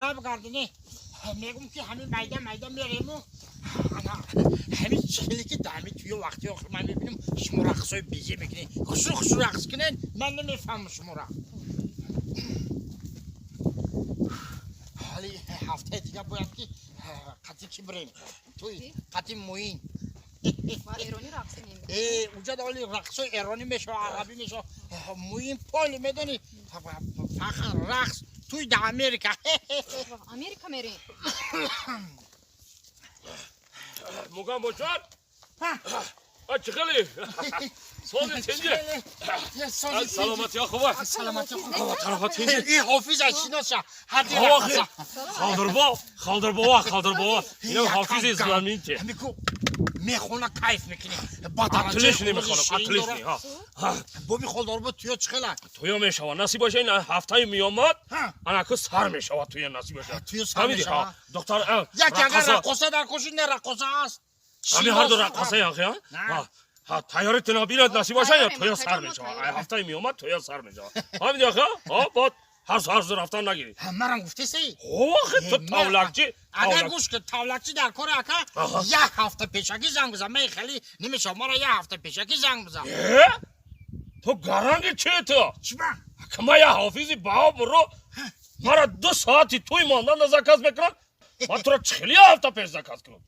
کردنی میگم که همین میدم میریم و همین چیلی که دمی توی وقتی آخر من میبینیم شما رقصای بیجه میکنین خشو رقص کنین من نمیفهم شما را حالی هفته دیگه باید که قطعی کی بریم توی قطعی موین ما ایرانی رقص نمی‌کنیم. اونجا دالی رقصای ایرانی میشه عربی میشه موین پالی میدونی فقط رقص توی در امریکا امریکا میریم. موگم باشد؟ چخلی؟ سوال چنجه؟ سلامتی ها خوبه؟ سلامتی طرفت چنجه؟ این حافظ اشیناشه هدی آخه خالدر بابا اینم حافظ زمین که میگو میخونه کیف میکنی با عطلش نمیخونم عطلش نی بابی خالدر با توی چخلا تویا میشوه نصیب باشه این هفته میامد انا که سر میشوه توی نصیب باشه توی سر میشوه دکتر یکی اگر رقصه در کشی نه رقصه هست همین هر دو رقصه یاخی ها تیارت نبیند نصیب باشه یا توی سر میشوه هفته میامد توی سر میشوه همین یاخی با هر سر رفتن نگیری مرم گفتی سی آخه تو تاولکچی اگر گوش که تاولکچی در کار اکا یک هفته پیشکی زنگ بزن من خیلی نمیشه مرا یک هفته پیشکی زنگ بزن تو گرنگ چی تو؟ چی با؟ که من یه حافظی باو برو مرا 2 ساعتی توی ماندن زکاز میکنم من تو را چخیلی هفته پیش زکاز کنم